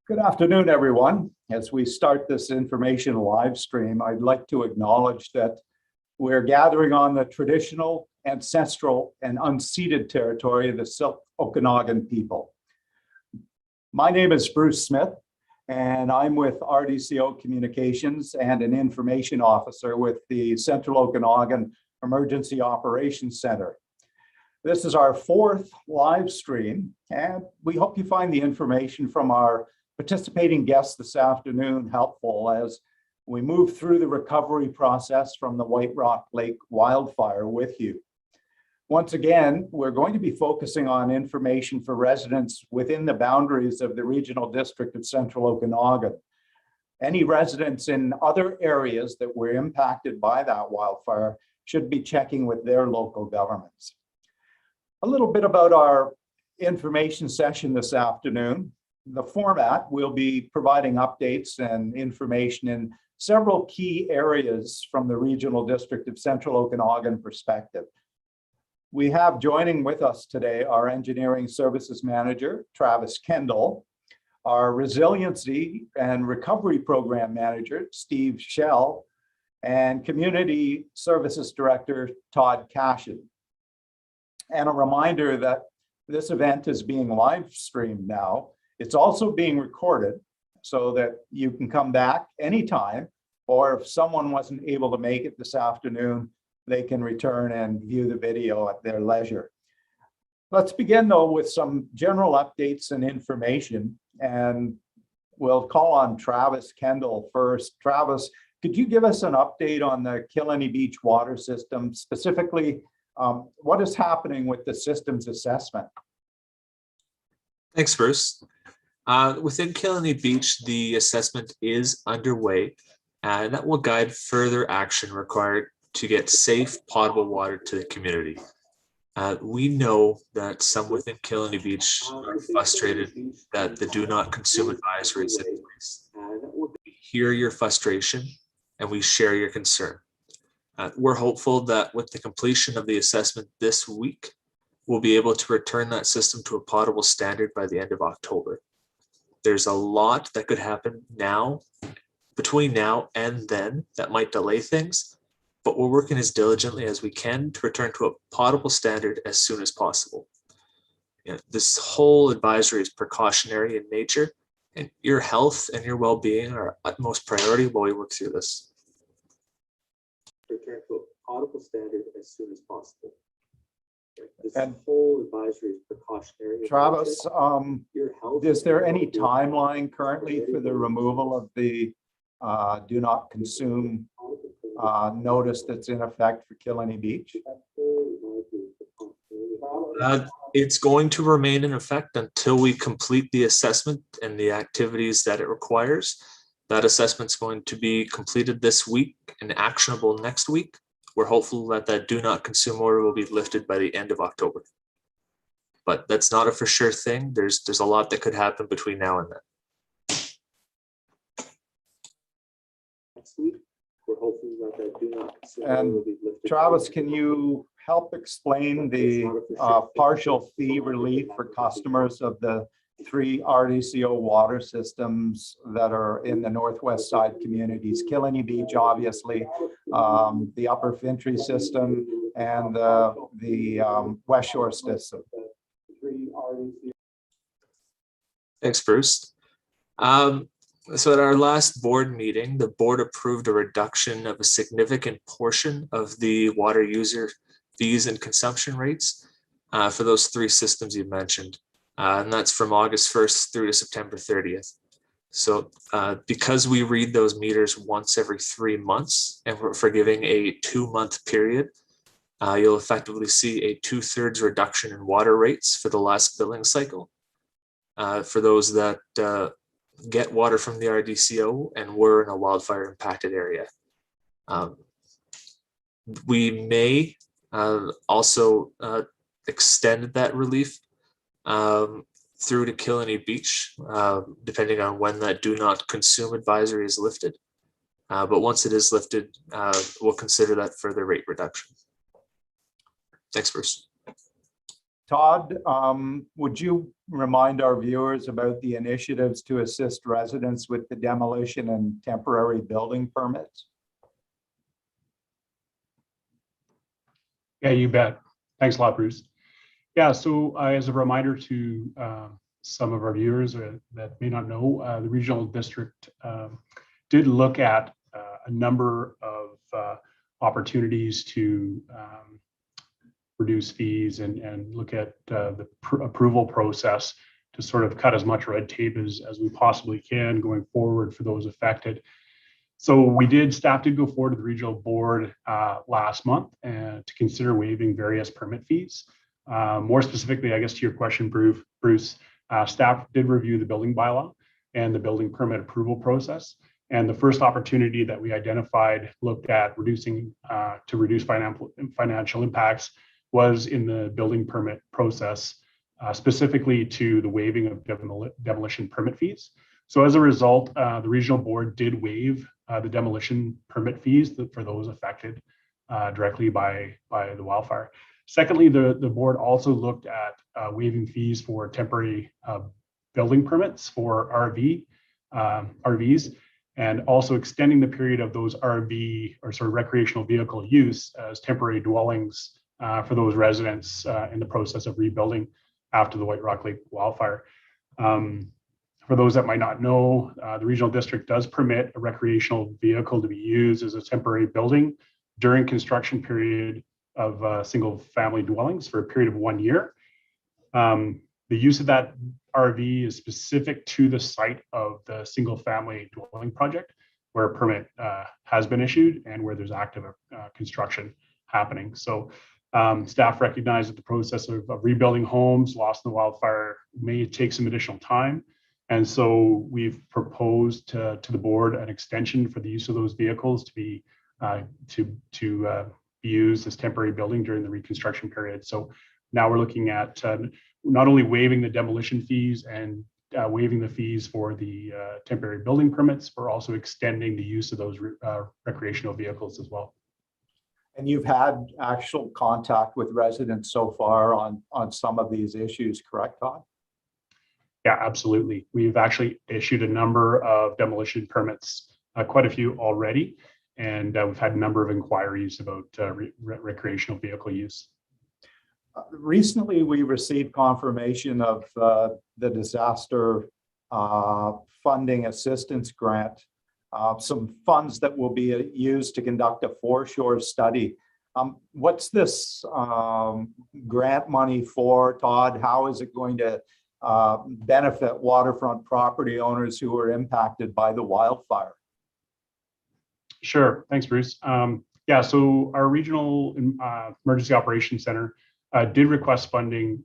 Good afternoon, everyone. As we start this information live stream, I'd like to acknowledge that we're gathering on the traditional, ancestral, and unceded territory of the Okanagan people. My name is Bruce Smith, and I'm with RDCO Communications and an information officer with the Central Okanagan Emergency Operations Center. This is our fourth live stream, and we hope you find the information from our participating guests this afternoon helpful as we move through the recovery process from the White Rock Lake wildfire with you. Once again, we're going to be focusing on information for residents within the boundaries of the Regional District of Central Okanagan. Any residents in other areas that were impacted by that wildfire should be checking with their local governments. A little bit about our information session this afternoon. The format will be providing updates and information in several key areas from the Regional District of Central Okanagan perspective. We have joining with us today our Engineering Services Manager, Travis Kendall, our Resiliency and Recovery Program Manager, Steve Schell, and Community Services Director, Todd Cashin. And a reminder that this event is being live streamed now. It's also being recorded so that you can come back anytime, or if someone wasn't able to make it this afternoon, they can return and view the video at their leisure. Let's begin though with some general updates and information, and we'll call on Travis Kendall first. Travis, could you give us an update on the Killiney Beach water system, specifically what is happening with the systems assessment? Thanks, Bruce. Within Killiney Beach, the assessment is underway, and that will guide further action required to get safe, potable water to the community. We know that some within Killiney Beach are frustrated that the do not consume advisory is in place. We hear your frustration and we share your concern. We're hopeful that with the completion of the assessment this week, we'll be able to return that system to a potable standard by the end of October. There's a lot that could happen now, between now and then, that might delay things, but we're working as diligently as we can to return to a potable standard as soon as possible. This whole advisory is precautionary in nature, and your health and your well-being are our utmost priority while we work through this. Return to a potable standard as soon as possible. This whole advisory is precautionary. Travis, is there any timeline currently for the removal of the do not consume notice that's in effect for Killiney Beach? It's going to remain in effect until we complete the assessment and the activities that it requires. That assessment's going to be completed this week and actionable next week. We're hopeful that that do not consume order will be lifted by the end of October. But that's not a for sure thing. There's a lot that could happen between now and then. Next week, we're hopeful that that do not consume order will be lifted. Travis, can you help explain the partial fee relief for customers of the 3 RDCO water systems that are in the northwest side communities? Killiney Beach, obviously, the Upper Fintry system, and the West Shore system. Thanks, Bruce. So at our last board meeting, the board approved a reduction of a significant portion of the water user fees and consumption rates for those 3 systems you mentioned. And that's from August 1st through to September 30th. So because we read those meters once every 3 months, and we're forgiving a 2-month period, you'll effectively see a 2/3 reduction in water rates for the last billing cycle. For those that get water from the RDCO and were in a wildfire impacted area. We may also extend that relief through to Killiney Beach, depending on when that do not consume advisory is lifted. But once it is lifted, we'll consider that further rate reduction. Thanks, Bruce. Todd, would you remind our viewers about the initiatives to assist residents with the demolition and temporary building permits? Yeah, you bet. Thanks a lot, Bruce. Yeah, so as a reminder to some of our viewers that may not know, the regional district did look at a number of opportunities to reduce fees and look at the approval process to sort of cut as much red tape as we possibly can going forward for those affected. So staff did go forward to the regional board last month to consider waiving various permit fees. More specifically, I guess to your question, Bruce, staff did review the building bylaw and the building permit approval process. And the first opportunity that we identified looked at reducing to reduce financial impacts was in the building permit process, specifically to the waiving of demolition permit fees. So as a result, the regional board did waive the demolition permit fees for those affected directly by the wildfire. Secondly, the board also looked at waiving fees for temporary building permits for RVs, and also extending the period of those RV or sort of recreational vehicle use as temporary dwellings for those residents in the process of rebuilding after the White Rock Lake wildfire. For those that might not know, the regional district does permit a recreational vehicle to be used as a temporary building during construction period of single family dwellings for a period of 1 year. The use of that RV is specific to the site of the single family dwelling project where a permit has been issued and where there's active construction happening. So staff recognize that the process of rebuilding homes lost in the wildfire may take some additional time. And so we've proposed to the board an extension for the use of those vehicles to be used as temporary building during the reconstruction period. So now we're looking at not only waiving the demolition fees and waiving the fees for the temporary building permits, but also extending the use of those recreational vehicles as well. And you've had actual contact with residents so far on some of these issues, correct, Todd? Yeah, absolutely. We've actually issued a number of demolition permits, quite a few already, and we've had a number of inquiries about recreational vehicle use. Recently, we received confirmation of the disaster funding assistance grant, some funds that will be used to conduct a foreshore study. What's this grant money for, Todd? How is it going to benefit waterfront property owners who are impacted by the wildfire? Sure. Thanks, Bruce. Yeah, so our regional emergency operations center did request funding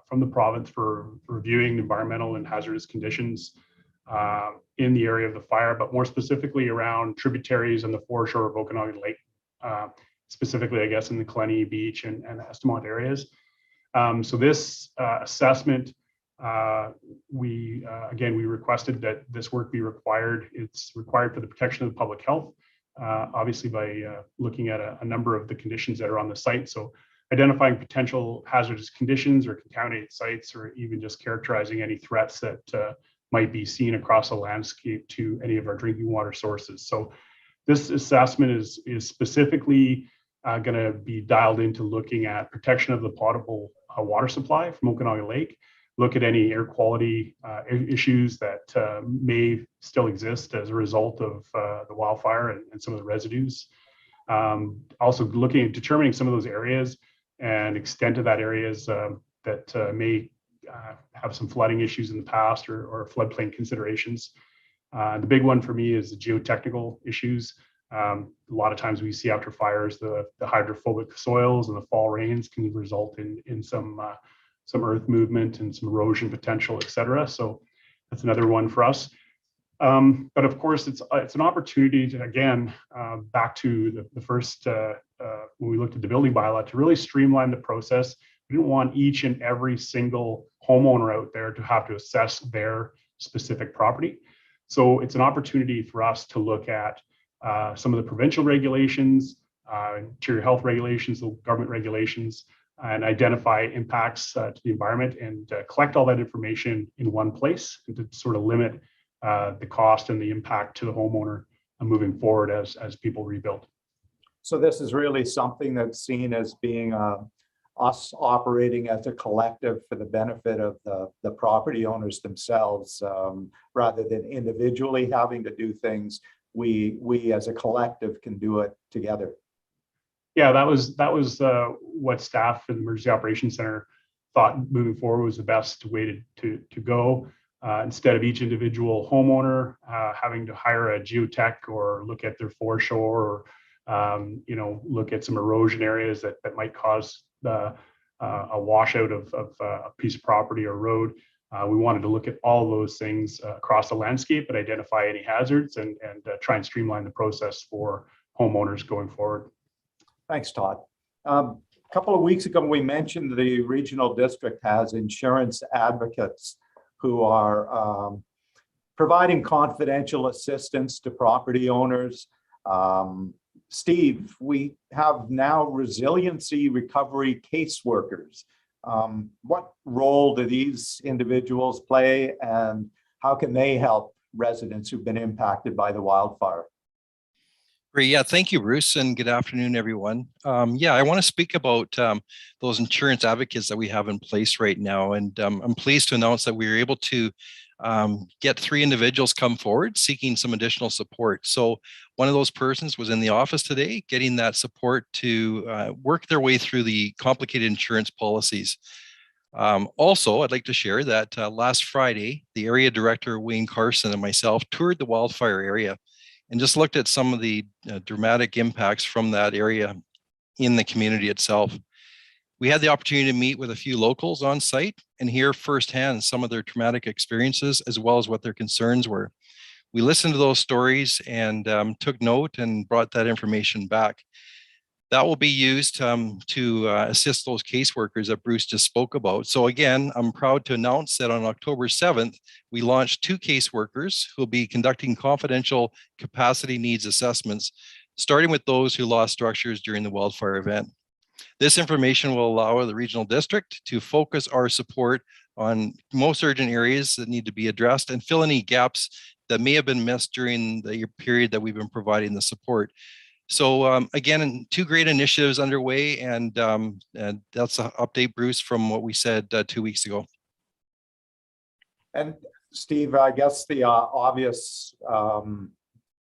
from the province for reviewing environmental and hazardous conditions in the area of the fire, but more specifically around tributaries and the foreshore of Okanagan Lake, specifically, I guess, in the Killenny Beach and Estamont areas. So this assessment, we requested that this work be required. It's required for the protection of the public health, obviously by looking at a number of the conditions that are on the site. So identifying potential hazardous conditions or contaminated sites, or even just characterizing any threats that might be seen across the landscape to any of our drinking water sources. So this assessment is specifically going to be dialed into looking at protection of the potable water supply from Okanagan Lake, look at any air quality issues that may still exist as a result of the wildfire and some of the residues. Also looking at determining some of those areas and extent of that areas that may have some flooding issues in the past or floodplain considerations. The big one for me is the geotechnical issues. A lot of times we see after fires, the hydrophobic soils and the fall rains can result in some earth movement and some erosion potential, et cetera. So that's another one for us. But of course, it's an opportunity to, again, back to the first, when we looked at the building bylaw, to really streamline the process. We didn't want each and every single homeowner out there to have to assess their specific property. So it's an opportunity for us to look at some of the provincial regulations, interior health regulations, the government regulations, and identify impacts to the environment and collect all that information in one place and to sort of limit the cost and the impact to the homeowner moving forward as people rebuild. So this is really something that's seen as being us operating as a collective for the benefit of the property owners themselves, rather than individually having to do things. We as a collective can do it together. Yeah, that was what staff in the Emergency Operations Center thought moving forward was the best way to go. Instead of each individual homeowner having to hire a geotech or look at their foreshore or look at some erosion areas that might cause a washout of a piece of property or road. We wanted to look at all those things across the landscape and identify any hazards and try and streamline the process for homeowners going forward. Thanks, Todd. A couple of weeks ago, we mentioned the regional district has insurance advocates who are providing confidential assistance to property owners. Steve, we have now resiliency recovery caseworkers. What role do these individuals play, and how can they help residents who've been impacted by the wildfire? Great. Yeah, thank you, Bruce, and good afternoon, everyone. I want to speak about those insurance advocates that we have in place right now, and I'm pleased to announce that we were able to get 3 individuals come forward seeking some additional support. So one of those persons was in the office today, getting that support to work their way through the complicated insurance policies. Also, I'd like to share that last Friday, the area director, Wayne Carson, and myself toured the wildfire area and just looked at some of the dramatic impacts from that area in the community itself. We had the opportunity to meet with a few locals on site and hear firsthand some of their traumatic experiences, as well as what their concerns were. We listened to those stories and took note and brought that information back. That will be used to assist those caseworkers that Bruce just spoke about. So again, I'm proud to announce that on October 7th, we launched 2 caseworkers who will be conducting confidential capacity needs assessments, starting with those who lost structures during the wildfire event. This information will allow the regional district to focus our support on most urgent areas that need to be addressed and fill any gaps that may have been missed during the period that we've been providing the support. So again, 2 great initiatives underway, and that's an update, Bruce, from what we said 2 weeks ago. And Steve, I guess the obvious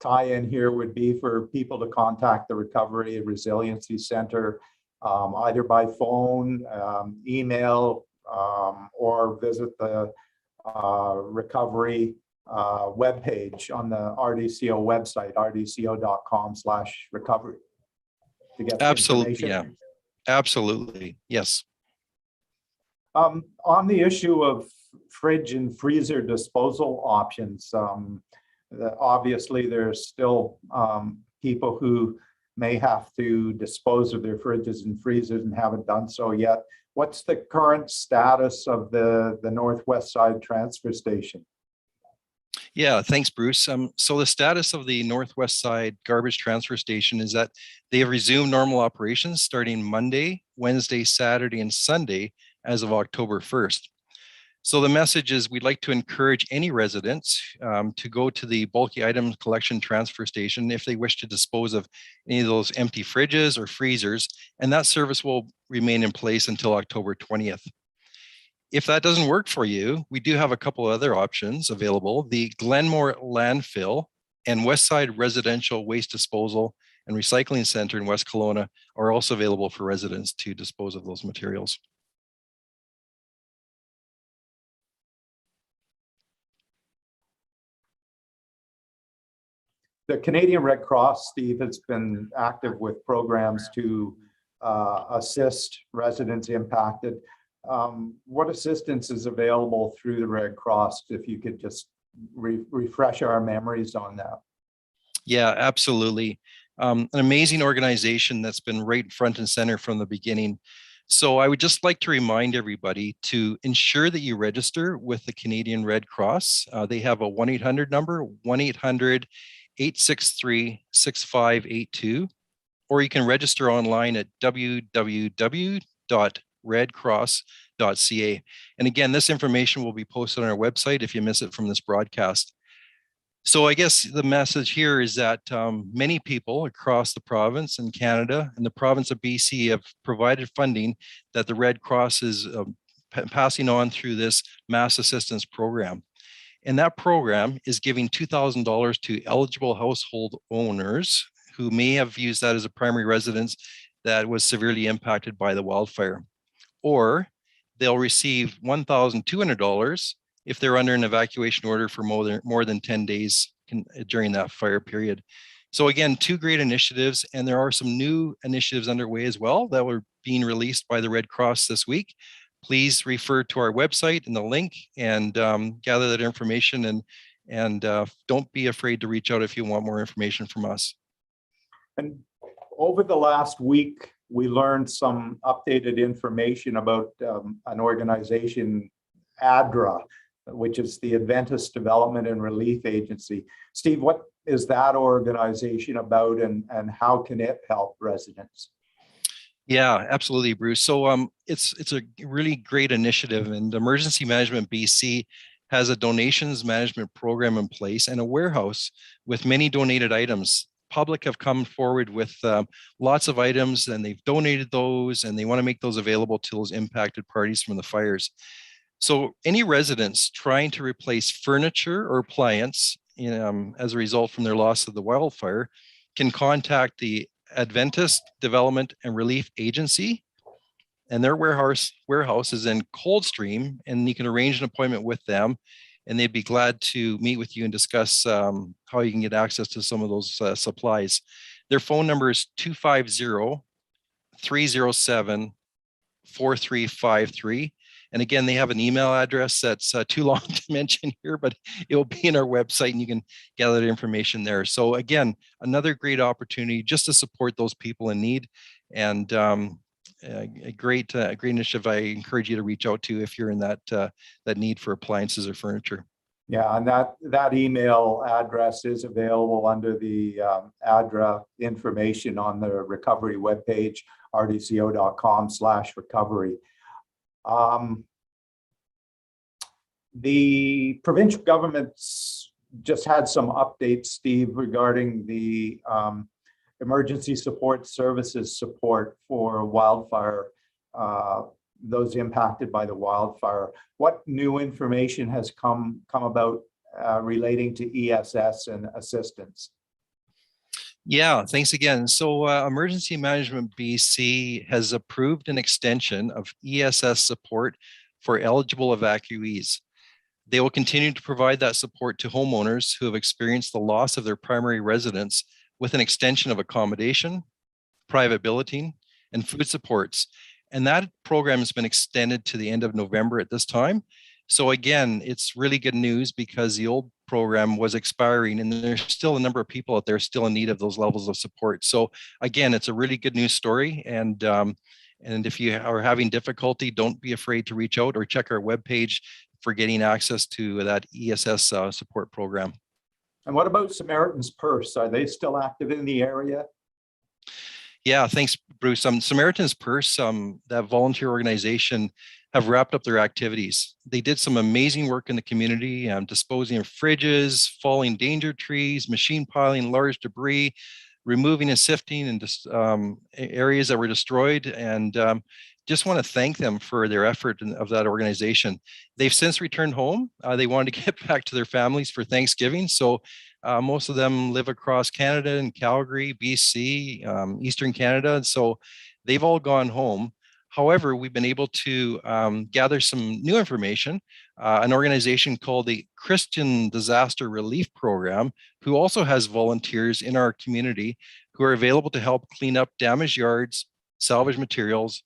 tie-in here would be for people to contact the Recovery and Resiliency Center, either by phone, email, or visit the recovery webpage on the RDCO website, rdco.com/recovery, to get absolutely, yeah, absolutely, yes. On the issue of fridge and freezer disposal options, obviously there's still people who may have to dispose of their fridges and freezers and haven't done so yet. What's the current status of the Northwest Side transfer station? Yeah, thanks, Bruce. So the status of the Northwest Side garbage transfer station is that they have resumed normal operations starting Monday, Wednesday, Saturday, and Sunday as of October 1st. So the message is we'd like to encourage any residents to go to the bulky item collection transfer station if they wish to dispose of any of those empty fridges or freezers, and that service will remain in place until October 20th. If that doesn't work for you, we do have a couple other options available. The Glenmore Landfill and Westside Residential Waste Disposal and Recycling Center in West Kelowna are also available for residents to dispose of those materials. The Canadian Red Cross, Steve, has been active with programs to assist residents impacted. What assistance is available through the Red Cross, if you could just refresh our memories on that? Yeah, absolutely. An amazing organization that's been right front and center from the beginning. So I would just like to remind everybody to ensure that you register with the Canadian Red Cross. They have a 1-800 number, 1-800-863-6582, or you can register online at www.crc.ca. redcross.ca. And again, this information will be posted on our website if you miss it from this broadcast. So I guess the message here is that many people across the province and Canada and the province of BC have provided funding that the Red Cross is passing on through this mass assistance program. And that program is giving $2,000 to eligible household owners who may have used that as a primary residence that was severely impacted by the wildfire. Or they'll receive $1,200 if they're under an evacuation order for more than 10 days during that fire period. So again, two great initiatives, and there are some new initiatives underway as well that were being released by the Red Cross this week. Please refer to our website and the link and gather that information, and don't be afraid to reach out if you want more information from us. And over the last week, we learned some updated information about an organization, ADRA, which is the Adventist Development and Relief Agency. Steve, what is that organization about, and how can it help residents? Yeah, absolutely, Bruce. So it's a really great initiative, and Emergency Management BC has a donations management program in place and a warehouse with many donated items. Public have come forward with lots of items, and they've donated those, and they want to make those available to those impacted parties from the fires. So any residents trying to replace furniture or appliance as a result from their loss of the wildfire can contact the Adventist Development and Relief Agency, and their warehouse is in Coldstream, and you can arrange an appointment with them, and they'd be glad to meet with you and discuss how you can get access to some of those supplies. Their phone number is 250-307-4353. And again, they have an email address that's too long to mention here, but it will be in our website and you can gather the information there. So again, another great opportunity just to support those people in need, and a great initiative I encourage you to reach out to if you're in that need for appliances or furniture. Yeah, and that email address is available under the ADRA information on the recovery webpage, rdco.com/recovery. The provincial government's just had some updates, Steve, regarding the emergency support services support for wildfire, those impacted by the wildfire. What new information has come about relating to ESS and assistance? Yeah, thanks again. So Emergency Management BC has approved an extension of ESS support for eligible evacuees. They will continue to provide that support to homeowners who have experienced the loss of their primary residence with an extension of accommodation, private billeting, and food supports. And that program has been extended to the end of November at this time. So again, it's really good news because the old program was expiring, and there's still a number of people out there still in need of those levels of support. So again, it's a really good news story. And if you are having difficulty, don't be afraid to reach out or check our webpage for getting access to that ESS support program. And what about Samaritans Purse? Are they still active in the area? Yeah, thanks, Bruce. Samaritans Purse, that volunteer organization, have wrapped up their activities. They did some amazing work in the community, disposing of fridges, falling danger trees, machine piling large debris, removing and sifting and areas that were destroyed. And just want to thank them for their effort of that organization. They've since returned home. They wanted to get back to their families for Thanksgiving. So most of them live across Canada and Calgary, BC, Eastern Canada. And so they've all gone home. However, we've been able to gather some new information. An organization called the Christian Disaster Relief Program, who also has volunteers in our community who are available to help clean up damaged yards, salvage materials,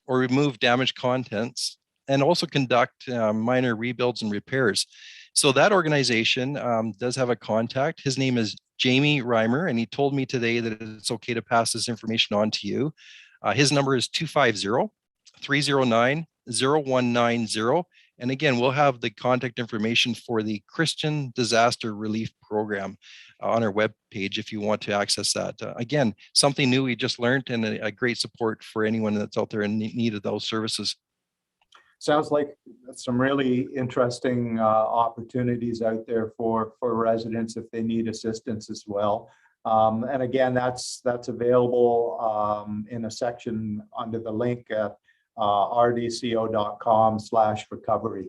or remove damaged contents, and also conduct minor rebuilds and repairs. So that organization does have a contact. His name is Jamie Reimer, and he told me today that it's okay to pass this information on to you. His number is 250-309-0190, And again, we'll have the contact information for the Christian Disaster Relief Program on our webpage if you want to access that. Again, something new we just learned, and a great support for anyone that's out there in need of those services. Sounds like some really interesting opportunities out there for residents if they need assistance as well. And again, that's available in a section under the link at rdco.com/recovery.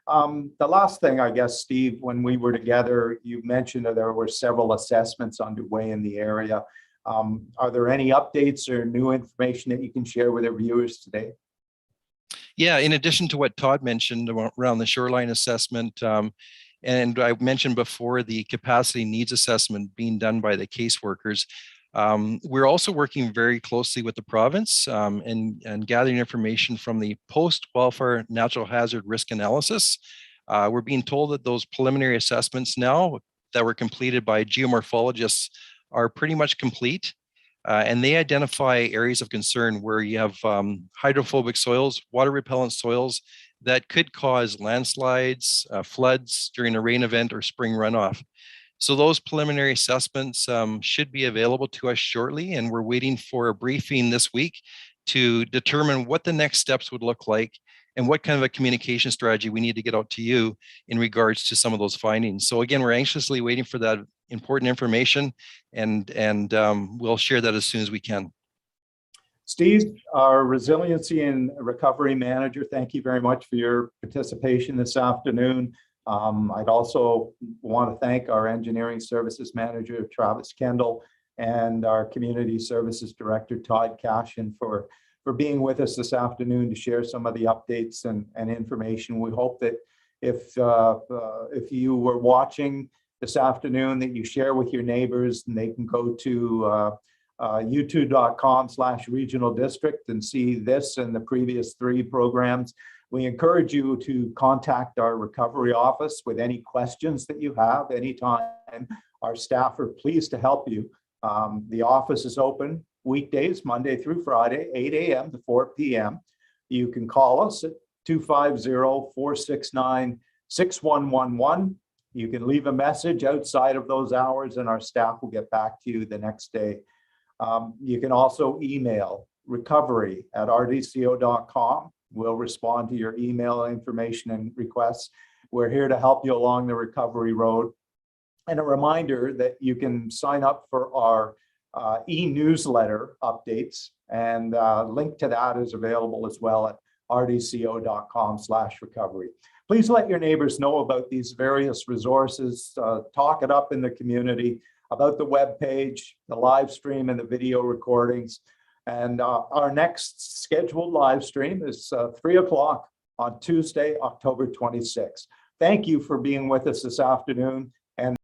The last thing, I guess, Steve, when we were together, you mentioned that there were several assessments underway in the area. Are there any updates or new information that you can share with our viewers today? Yeah, in addition to what Todd mentioned around the shoreline assessment, and I mentioned before the capacity needs assessment being done by the caseworkers, we're also working very closely with the province and gathering information from the post-wildfire natural hazard risk analysis. We're being told that those preliminary assessments now that were completed by geomorphologists are pretty much complete. And they identify areas of concern where you have hydrophobic soils, water repellent soils that could cause landslides, floods during a rain event or spring runoff. So those preliminary assessments should be available to us shortly, and we're waiting for a briefing this week to determine what the next steps would look like and what kind of a communication strategy we need to get out to you in regards to some of those findings. So again, we're anxiously waiting for that important information, and we'll share that as soon as we can. Steve, our Resiliency and Recovery Manager, thank you very much for your participation this afternoon. I'd also want to thank our Engineering Services Manager, Travis Kendall, and our Community Services Director, Todd Cashin, for being with us this afternoon to share some of the updates and information. We hope that if you were watching this afternoon, that you share with your neighbors, and they can go to youtube.com/regional district and see this and the previous 3 programs. We encourage you to contact our recovery office with any questions that you have anytime. Our staff are pleased to help you. The office is open weekdays, Monday through Friday, 8 a.m. to 4 p.m. You can call us at 250-469-6111. You can leave a message outside of those hours, and our staff will get back to you the next day. You can also email recovery@rdco.com. We'll respond to your email information and requests. We're here to help you along the recovery road. And a reminder that you can sign up for our e-newsletter updates, and link to that is available as well at rdco.com/recovery. Please let your neighbors know about these various resources. Talk it up in the community about the web page, the live stream, and the video recordings. And our next scheduled live stream is 3 o'clock on Tuesday, October 26th. Thank you for being with us this afternoon.